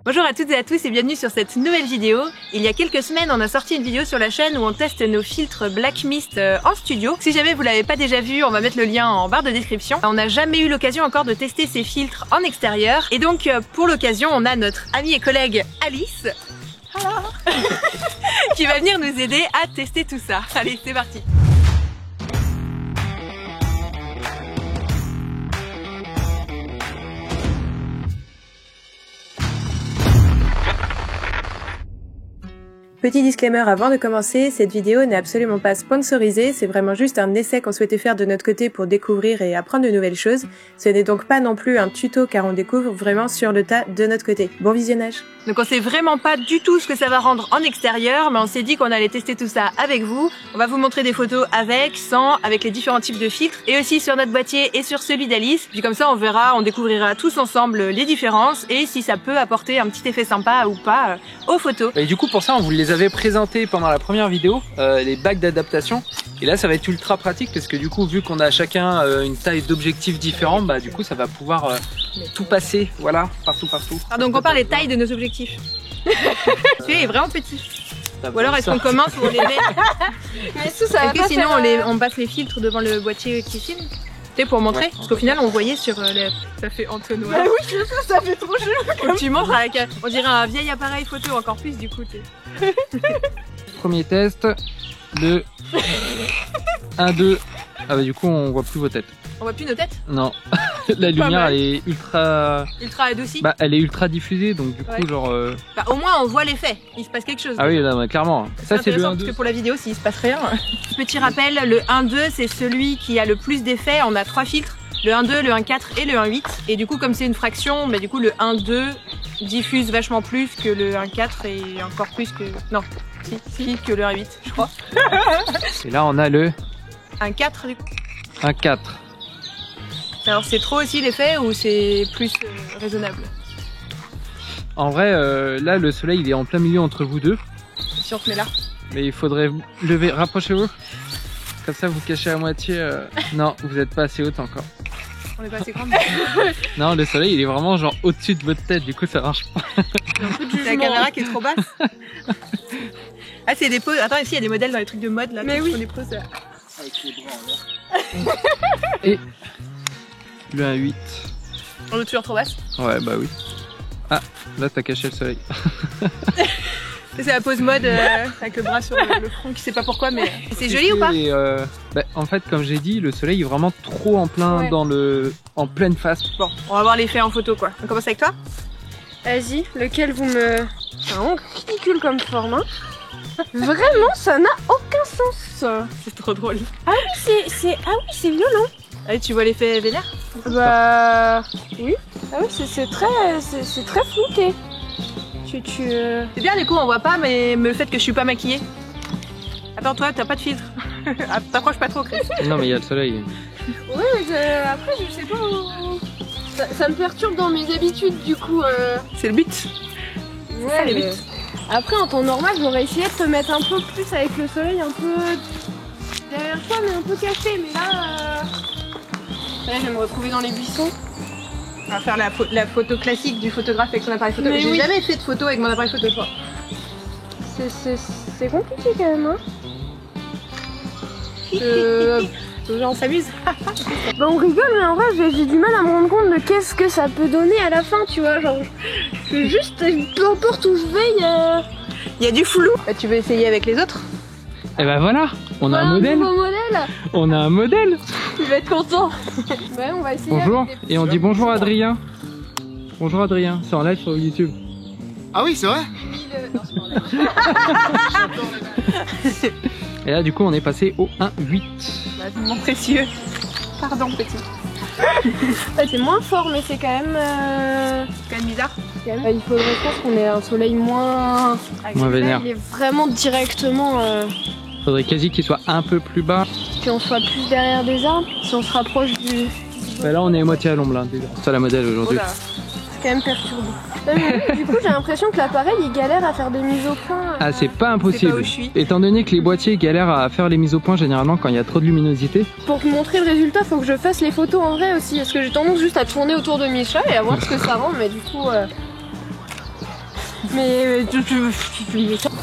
Bonjour à toutes et à tous et bienvenue sur cette nouvelle vidéo. Il y a quelques semaines, on a sorti une vidéo sur la chaîne où on teste nos filtres Black Mist en studio. Si jamais vous l'avez pas déjà vu, on va mettre le lien en barre de description. On n'a jamais eu l'occasion encore de tester ces filtres en extérieur. Et donc, pour l'occasion, on a notre amie et collègue Alice qui va venir nous aider à tester tout ça. Allez, c'est parti. Petit disclaimer avant de commencer, cette vidéo n'est absolument pas sponsorisée, c'est vraiment juste un essai qu'on souhaitait faire de notre côté pour découvrir et apprendre de nouvelles choses. Ce n'est donc pas non plus un tuto car on découvre vraiment sur le tas de notre côté. Bon visionnage. Donc on sait vraiment pas du tout ce que ça va rendre en extérieur, mais on s'est dit qu'on allait tester tout ça avec vous. On va vous montrer des photos avec, sans, avec les différents types de filtres, et aussi sur notre boîtier et sur celui d'Alice. Puis comme ça on verra, on découvrira tous ensemble les différences et si ça peut apporter un petit effet sympa ou pas aux photos. Et du coup pour ça on vous les avait présentés pendant la première vidéo, les bacs d'adaptation. Et là ça va être ultra pratique parce que du coup vu qu'on a chacun une taille d'objectif différente, bah du coup ça va pouvoir tout passer, voilà, partout. Alors donc on parle des tailles de nos objectifs. Celui-là est vraiment petit. Ou alors est-ce qu'on commence ou on les met? Mais ça va pas sinon faire, on passe les filtres devant le boîtier qui filme. Tu sais, pour montrer, parce qu'au final on voyait sur les... Ça fait entonnoir. Bah oui, je sais, ça fait trop chelou. Tu montres avec, on dirait un vieil appareil photo, encore plus du coup. Premier test de 1, 2. Ah bah du coup on voit plus vos têtes. On voit plus nos têtes? Non. La lumière elle est ultra... Ultra adoucie? Bah elle est ultra diffusée donc du coup genre... Bah au moins on voit l'effet, il se passe quelque chose. Ah oui là bah, clairement. Ça c'est le 1, 2. Parce que pour la vidéo s'il se passe rien... Petit rappel, le 1-2 c'est celui qui a le plus d'effets, on a 3 filtres. Le 1-2, le 1-4 et le 1-8. Et du coup comme c'est une fraction, bah, du coup le 1-2 diffuse vachement plus que le 1-4 et encore plus que... Non, si que le 1-8 je crois. Et là on a le... 1-4 du coup. 1-4. Alors c'est trop aussi l'effet ou c'est plus raisonnable? En vrai, là le soleil il est en plein milieu entre vous deux. Si on se met là. Mais il faudrait lever, rapprochez-vous. Comme ça vous cachez à moitié. Non, vous n'êtes pas assez haute encore. On est pas assez grande. Non, le soleil il est vraiment genre au-dessus de votre tête, du coup ça marche pas. C'est la caméra qui est trop basse. Ah c'est des poses, attends ici il y a des modèles dans les trucs de mode là. Mais oui. Des poses, Avec les bras en l'air. Et le 1-8. on est toujours trop basse. Ouais bah oui. Ah, là t'as caché le soleil. C'est la pose mode avec le bras sur le front, qui sait pas pourquoi, mais c'est joli ou pas? Bah, en fait, comme j'ai dit, le soleil est vraiment trop en plein en pleine face. Bon, on va voir l'effet en photo quoi. On commence avec toi? Vas-y, lequel vous me... C'est vraiment ridicule comme forme, hein. Vraiment, ça n'a aucun sens. C'est trop drôle. Ah oui, c'est violent. Allez, tu vois l'effet vénère? Bah... Oui. Ah oui, c'est très flouté. C'est bien, du coup, on voit pas, mais le fait que je suis pas maquillée. Attends, toi, t'as pas de filtre. Ah, t'approches pas trop, Chris. Non, mais il y a le soleil. Ouais, mais après, je sais pas où... Ça me perturbe dans mes habitudes, du coup. C'est le but. Ouais, le mais... but. Après, en temps normal, j'aurais essayé de te mettre un peu plus avec le soleil, un peu derrière toi, mais un peu caché. Mais là, là, je vais me retrouver dans les buissons. On va faire la photo classique du photographe avec son appareil photo. Mais J'ai oui. jamais fait de photo avec mon appareil photo, toi. C'est compliqué quand même, hein. On s'amuse. Bah on rigole, mais en vrai j'ai du mal à me rendre compte de qu'est-ce que ça peut donner à la fin, tu vois. Genre, je juste, peu importe où je vais, Il y a du flou. Bah, tu veux essayer avec les autres? Et bah voilà, on a un modèle. nouveau modèle. On a un modèle. Tu vas être content. Ouais, on va essayer. Bonjour. avec des Et on dit bonjour Adrien. Bonjour Adrien, c'est en live sur YouTube. Ah oui, c'est vrai. Et là du coup on est passé au 1-8. Bah, c'est mon précieux. Pardon, petit. Ouais, c'est moins fort, mais c'est quand même... C'est quand même bizarre. il faudrait je pense qu'on ait un soleil moins... Moins vénère. Il est vraiment directement... Faudrait quasi qu'il soit un peu plus bas. Qu'on soit plus derrière des arbres, si on se rapproche du... Bah là on est à moitié à l'ombre là. C'est ça la modèle aujourd'hui. Oh là. C'est quand même perturbant. Du coup j'ai l'impression que l'appareil il galère à faire des mises au point. Ah c'est pas impossible. C'est pas où je suis. Étant donné que les boîtiers galèrent à faire les mises au point généralement quand il y a trop de luminosité. Pour te montrer le résultat, faut que je fasse les photos en vrai aussi. Parce que j'ai tendance juste à tourner autour de Micha et à voir ce que ça rend, mais du coup... Mais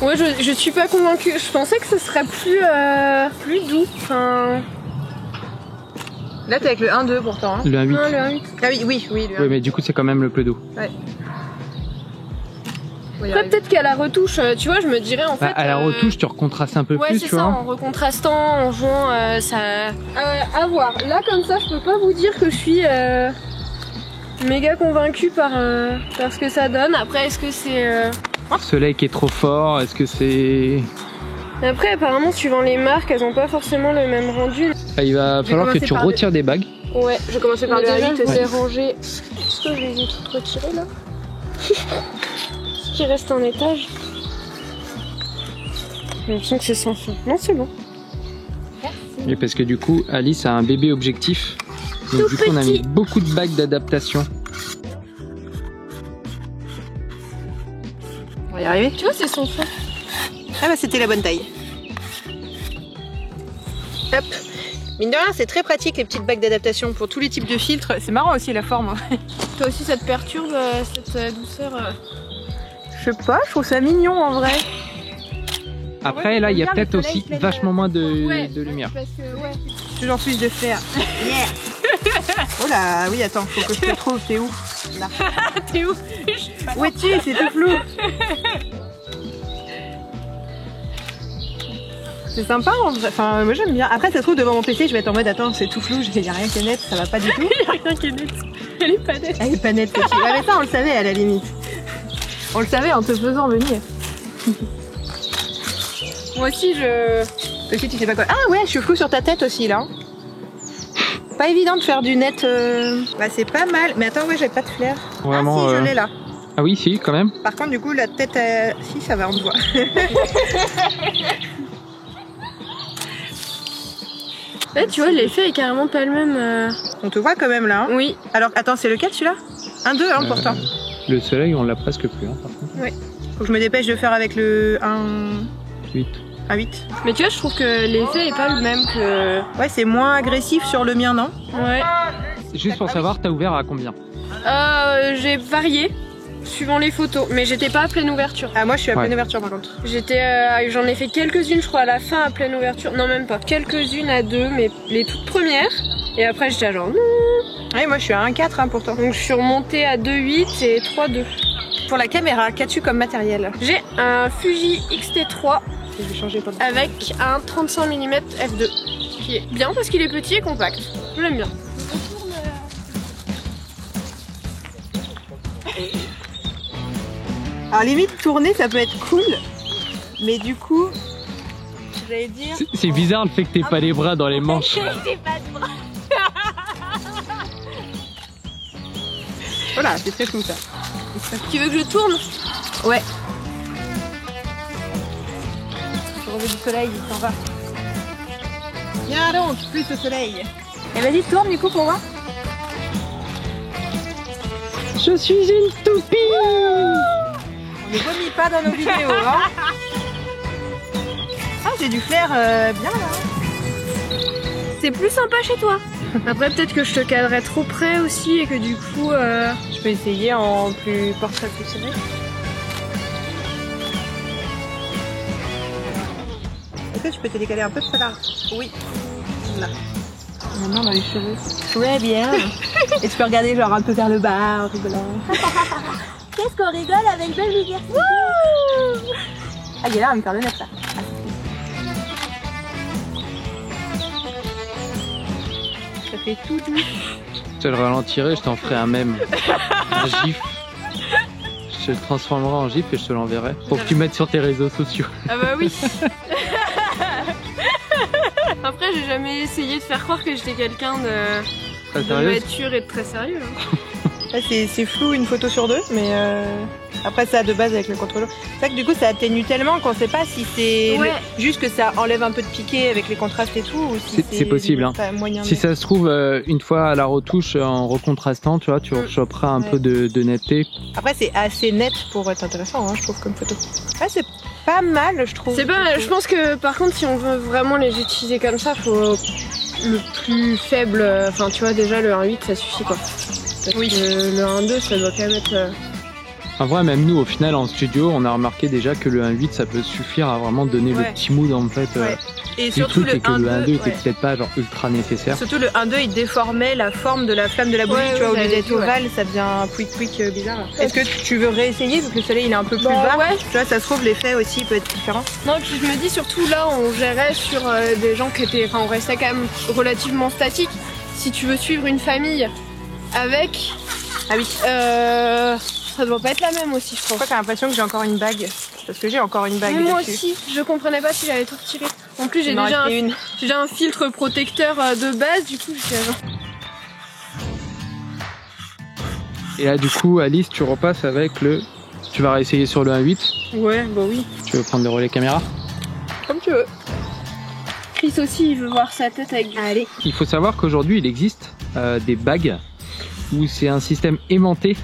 ouais, je suis pas convaincue. Je pensais que ce serait plus doux. Enfin... Là t'es avec le 1-2 pourtant. Hein. Le 1-8. Non, le 1-8. Ah oui, oui, le 1. Oui, mais du coup c'est quand même le plus doux. Ouais. Après peut-être qu'à la retouche, tu vois, je me dirais en fait... À la retouche tu recontrastes un peu ouais, plus, c'est tu ça, vois. en recontrastant, en jouant, ça... à voir. Là comme ça, je peux pas vous dire que je suis méga convaincue par ce que ça donne. Après, est-ce que c'est... Le soleil qui est trop fort, est-ce que c'est... Après, apparemment, suivant les marques, elles ont pas forcément le même rendu. Il va falloir que tu retires des bagues. Ouais, je vais commencer par le déjà, 8 je aussi. vais ranger. Est-ce que je les ai toutes retirées là? Ce qui reste en étage. J'ai l'impression que c'est sans fin. Non, c'est bon. Et parce que du coup, Alice a un bébé objectif. Donc Tout du coup, on a petit. mis beaucoup de bagues d'adaptation. On va y arriver. Tu vois, c'est sans fin. Ah bah c'était la bonne taille. Hop. Mine de rien, c'est très pratique les petites bagues d'adaptation pour tous les types de filtres. C'est marrant aussi la forme. Toi aussi, ça te perturbe cette douceur Je sais pas, je trouve ça mignon en vrai. Après, là, il y a peut-être aussi vachement moins de lumière. Parce que, ouais. Toujours plus de fer. Yeah. Oh là, oui, attends, faut que je te trouve. T'es où? Là. T'es où? Où es-tu? C'est tout flou. C'est sympa en vrai. Enfin, moi j'aime bien. Après, ça se trouve devant mon PC, je vais être en mode attends, c'est tout flou, il y a rien qui est net, ça va pas du tout. Il y a rien qui est net. Elle est pas nette. Elle est pas nette, cette fille. Ouais, mais ça, on le savait à la limite. On le savait en te faisant venir. Moi aussi, je... Aussi, tu sais pas quoi. Ah ouais, je suis flou sur ta tête aussi là. Pas évident de faire du net. Bah, c'est pas mal. Mais attends, ouais, j'ai pas de flair. Vraiment, Ah si, je l'ai là. Ah oui, si, quand même. Par contre, du coup, la tête, si, ça va, on te voit. Là, tu vois, l'effet est carrément pas le même. On te voit quand même là. Hein. Oui. Alors, attends, c'est lequel celui-là? 1-2 hein, pourtant. Le soleil, on l'a presque plus, hein, par contre. Ouais. Faut que je me dépêche de faire avec le 8. 1-8. Mais tu vois, je trouve que l'effet est pas le même que... Ouais, c'est moins agressif sur le mien, non? Ouais. Juste pour savoir, t'as ouvert à combien? J'ai varié suivant les photos, mais j'étais pas à pleine ouverture. Ah, moi je suis à Ouais. pleine ouverture par contre. J'en ai fait quelques-unes, je crois, à la fin à pleine ouverture. Non, même pas. Quelques-unes à 2, mais les toutes premières. Et après, j'étais à genre... Ouais, moi je suis à 1-4 hein, pourtant. Donc je suis remontée à 2.8 et 3.2. Pour la caméra, qu'as-tu comme matériel? J'ai un Fuji X-T3 Je vais changer pour avec un 35 mm f2 qui est bien parce qu'il est petit et compact. Je l'aime bien. Alors limite tourner ça peut être cool, mais du coup, j'allais dire... C'est bizarre le fait que t'aies pas les bras dans les manches. Voilà, c'est très cool ça. Tu veux que je tourne? Ouais. Le relevé du soleil, il s'en va. Viens donc, plus au soleil. Et vas-y, tourne du coup pour voir. Je suis une toupie. On ne vomit pas dans nos vidéos, hein. Ah, j'ai du flair bien là. C'est plus sympa chez toi. Après peut-être que je te cadrerai trop près aussi et que du coup... Je peux essayer en plus portrait plus serré. Est-ce que tu peux te décaler un peu de là? Oui. Là. Maintenant dans les cheveux. Très bien. Et tu peux regarder genre un peu vers le bas en rigolant. Qu'est-ce qu'on rigole avec Belle Lumière? Ah, il est là à me faire le net là. Ça fait tout doux. Je te le ralentirai, je t'en ferai un mème. Un gif. Je te le transformerai en gif et je te l'enverrai. Pour que tu mettes sur tes réseaux sociaux. Ah bah oui. Après j'ai jamais essayé de faire croire que j'étais quelqu'un Très de sérieuse. mature et de très sérieux. Hein. Là, c'est flou une photo sur deux, mais après ça de base avec le contrôleur. C'est vrai que du coup ça atténue tellement qu'on sait pas si c'est Ouais. juste que ça enlève un peu de piqué avec les contrastes et tout, ou si C'est possible, hein. pas moyen. Si ça se trouve, une fois à la retouche, en recontrastant, tu vois, tu rechoperas un peu de netteté. Après c'est assez net pour être intéressant, hein, je trouve comme photo. Ah, c'est pas mal, je trouve. C'est pas. Je pense que par contre si on veut vraiment les utiliser comme ça, faut le plus faible. Enfin tu vois déjà le 1.8 ça suffit quoi. Parce Oui. que le 1.2 ça doit quand même être. En vrai, même nous, au final, en studio, on a remarqué déjà que le 1.8, ça peut suffire à vraiment donner le petit mood en fait. Et du surtout truc, le et que le 1.2 était ouais. peut-être pas genre ultra nécessaire. Surtout le 1.2 il déformait la forme de la flamme de la bougie, tu vois, au lieu d'être ovale, ça devient un pouic bizarre. Est-ce que tu veux réessayer vu que le soleil il est un peu plus bas? Ouais. Tu vois, ça se trouve l'effet aussi peut être différent. Non, puis je me dis surtout là, on gérait sur des gens qui étaient, enfin, on restait quand même relativement statique. Si tu veux suivre une famille avec, Ah oui. ça doit pas être la même aussi, je pense. Pourquoi t'as l'impression que j'ai encore une bague? Parce que j'ai encore une bague. Mais moi dessus. aussi, je comprenais pas si j'allais tout retirer. En plus, j'ai Il m'en déjà, restait une. j'ai déjà un filtre protecteur de base, du coup, Et là, du coup, Alice, tu repasses avec le. Tu vas réessayer sur le 1.8. Ouais, bah oui. Tu veux prendre le relais caméra? comme tu veux. Chris aussi, il veut voir sa tête avec du... Allez. Il faut savoir qu'aujourd'hui, il existe des bagues où c'est un système aimanté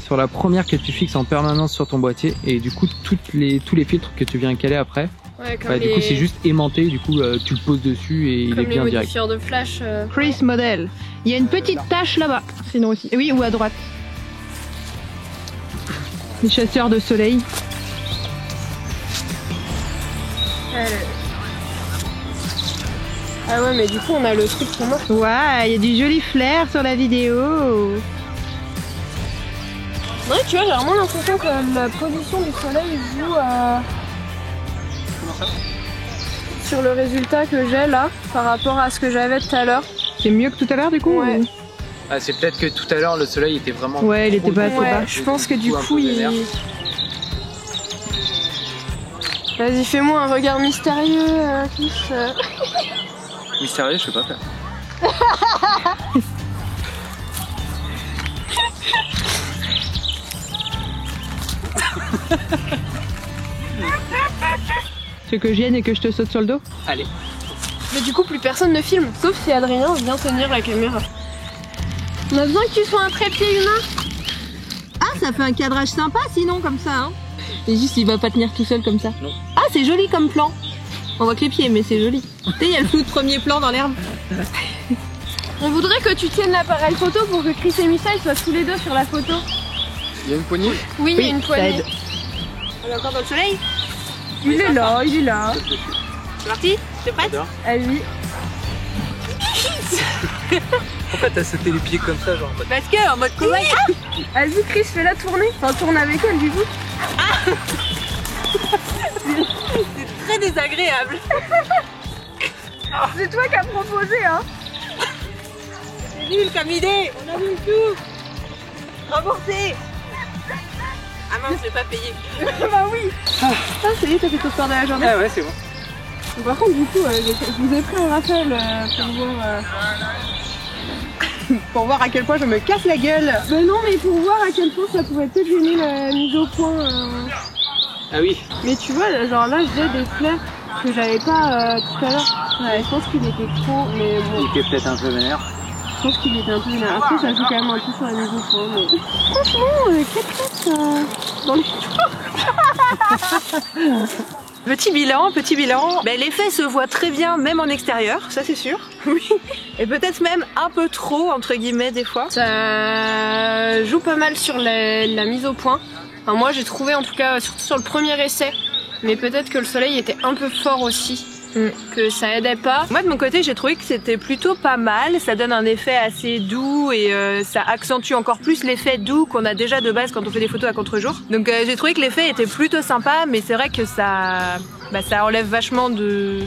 sur la première que tu fixes en permanence sur ton boîtier, et du coup, tous les filtres que tu viens caler après, Ouais, comme bah, les... du coup, c'est juste aimanté. Du coup, tu le poses dessus et il est comme les bien direct. modifieurs de flash. Chris modèle. Il y a une petite tache là-bas, sinon aussi. Oui, ou à droite. Les chasseurs de soleil. Ah ouais, mais du coup, on a le truc pour moi. Ouais, il y a du joli flair sur la vidéo. Ouais, tu vois, j'ai vraiment l'impression que la position du soleil joue sur le résultat que j'ai là, par rapport à ce que j'avais tout à l'heure. C'est mieux que tout à l'heure du coup Ouais. ou... Ah, c'est peut-être que tout à l'heure, le soleil était vraiment. Ouais, il était pas assez Ouais, bas. je pense que du un coup, peu il... vénère. Vas-y, fais-moi un regard mystérieux, Chris. Mystérieux, je sais pas faire. Tu veux que je vienne et que je te saute sur le dos? Allez. Mais du coup, plus personne ne filme, sauf si Adrien vient tenir la caméra. On a besoin que tu sois un trépied humain. Ah, ça fait un cadrage sympa sinon comme ça. Hein. Et juste, il va pas tenir tout seul comme ça. Non. Ah, c'est joli comme plan. On voit que les pieds, mais c'est joli. Tu sais, il y a le flou de premier plan dans l'herbe. On voudrait que tu tiennes l'appareil photo pour que Chris et Missa soient tous les deux sur la photo. Il y a une poignée. Oui, il y a une ça poignée. aide. On est encore dans le soleil? Il est là, il est là. C'est parti? T'es prête? Allez. Pourquoi t'as sauté les pieds comme ça, genre? Parce que en mode cobaye. Vas-y, Chris, fais-la tourner. Enfin, tourne avec elle, du coup. C'est très désagréable. C'est toi qui as proposé, hein. C'est nul comme idée. On annule tout. Remboursé. Ah mince, je vais pas payer. Bah oui. Ah, ça y est, t'as fait ton sport de la journée. Ah ouais, c'est bon. Par contre, du coup, je vous ai pris un rappel Pour voir à quel point je me casse la gueule. Mais non, mais pour voir à quel point ça pouvait peut-être gêner la mise au point. Ah oui. Mais tu vois, genre là, j'ai des flares que j'avais pas tout à l'heure. Ouais, je pense qu'il était trop, mais bon, Il était peut-être un peu vénère. je pense qu'il était un peu vénère. Après, ça joue quand même un peu sur la mise au point. Mais... Franchement, 4 dans les Petit bilan. Ben, l'effet se voit très bien même en extérieur, ça c'est sûr. Oui. Et peut-être même un peu trop entre guillemets des fois. Ça joue pas mal sur la mise au point. Enfin, moi j'ai trouvé en tout cas, surtout sur le premier essai, mais peut-être que le soleil était un peu fort aussi, que ça aidait pas. Moi de mon côté j'ai trouvé que c'était plutôt pas mal, ça donne un effet assez doux et ça accentue encore plus l'effet doux qu'on a déjà de base quand on fait des photos à contre-jour. Donc j'ai trouvé que l'effet était plutôt sympa, mais c'est vrai que ça enlève vachement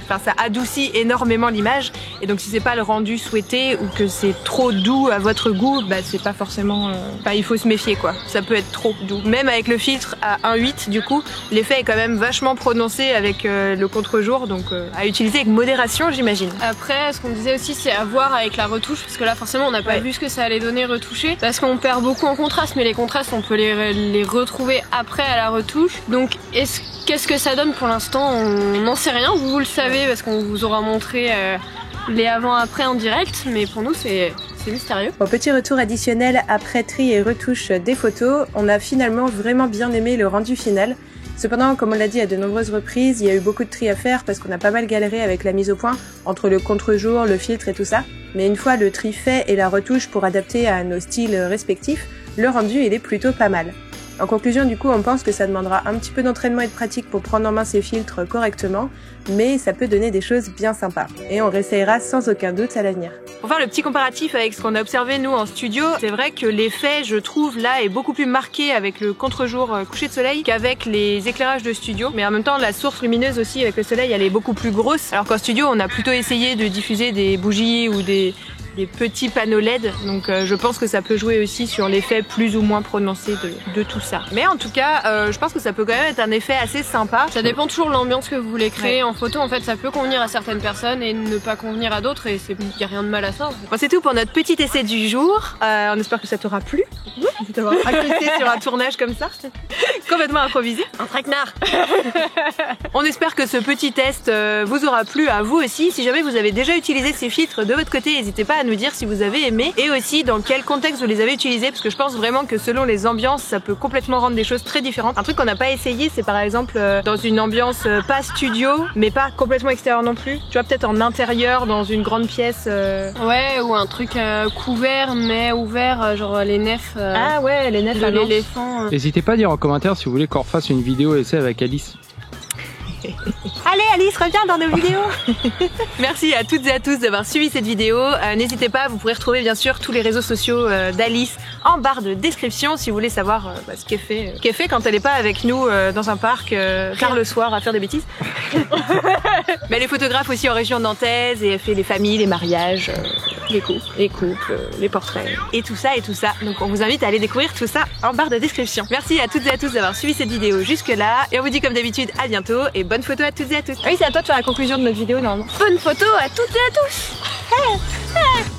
enfin ça adoucit énormément l'image, et donc si c'est pas le rendu souhaité ou que c'est trop doux à votre goût, bah c'est pas forcément, enfin il faut se méfier quoi, ça peut être trop doux. Même avec le filtre à 1.8 du coup, l'effet est quand même vachement prononcé avec le contre-jour, donc à utiliser avec modération j'imagine. Après, ce qu'on disait aussi, c'est à voir avec la retouche, parce que là forcément on n'a pas vu ce que ça allait donner retouché, parce qu'on perd beaucoup en contraste, mais les contrastes on peut les retrouver après à la retouche. Donc qu'est-ce que ça donne pour l'instant? On n'en sait rien, vous le savez parce qu'on vous aura montré les avant-après en direct, mais pour nous c'est mystérieux. Bon, petit retour additionnel après tri et retouche des photos, on a finalement vraiment bien aimé le rendu final. Cependant, comme on l'a dit à de nombreuses reprises, il y a eu beaucoup de tri à faire parce qu'on a pas mal galéré avec la mise au point, entre le contre-jour, le filtre et tout ça. Mais une fois le tri fait et la retouche pour adapter à nos styles respectifs, le rendu il est plutôt pas mal. En conclusion, du coup, on pense que ça demandera un petit peu d'entraînement et de pratique pour prendre en main ces filtres correctement, mais ça peut donner des choses bien sympas. Et on réessayera sans aucun doute à l'avenir. Pour faire le petit comparatif avec ce qu'on a observé nous en studio, c'est vrai que l'effet, je trouve, là est beaucoup plus marqué avec le contre-jour coucher de soleil qu'avec les éclairages de studio. Mais en même temps, la source lumineuse aussi avec le soleil, elle est beaucoup plus grosse. Alors qu'en studio, on a plutôt essayé de diffuser des bougies ou des petits panneaux LED, donc je pense que ça peut jouer aussi sur l'effet plus ou moins prononcé de tout ça. Mais en tout cas, je pense que ça peut quand même être un effet assez sympa. Ça dépend toujours de l'ambiance que vous voulez créer en photo. En fait, ça peut convenir à certaines personnes et ne pas convenir à d'autres, et il n'y a rien de mal à ça. Bon, c'est tout pour notre petit essai du jour. On espère que ça t'aura plu. D'avoir accroché sur un tournage comme ça, complètement improvisé. Un traquenard. On espère que ce petit test vous aura plu à vous aussi. Si jamais vous avez déjà utilisé ces filtres de votre côté, n'hésitez pas à nous dire si vous avez aimé et aussi dans quel contexte vous les avez utilisés, parce que je pense vraiment que selon les ambiances, ça peut complètement rendre des choses très différentes. Un truc qu'on n'a pas essayé, c'est par exemple dans une ambiance pas studio, mais pas complètement extérieure non plus. Tu vois, peut-être en intérieur, dans une grande pièce. Ouais, ou un truc couvert mais ouvert, genre les nefs. Ah ouais, les nefs de l'éléphant. N'hésitez pas à dire en commentaire si vous voulez qu'on refasse une vidéo essai avec Alice. Allez Alice, reviens dans nos vidéos. Merci à toutes et à tous d'avoir suivi cette vidéo. N'hésitez pas, vous pourrez retrouver bien sûr tous les réseaux sociaux d'Alice en barre de description si vous voulez savoir ce qu'elle fait quand elle n'est pas avec nous dans un parc tard le soir à faire des bêtises. Mais elle est photographe aussi en région nantaise et elle fait les familles, les mariages, les couples, les portraits et tout ça. Donc on vous invite à aller découvrir tout ça en barre de description. Merci à toutes et à tous d'avoir suivi cette vidéo jusque là et on vous dit comme d'habitude à bientôt et bonne photo à toutes et à tous. Ah oui, c'est à toi de faire la conclusion de notre vidéo normalement. Bonne photo à toutes et à tous.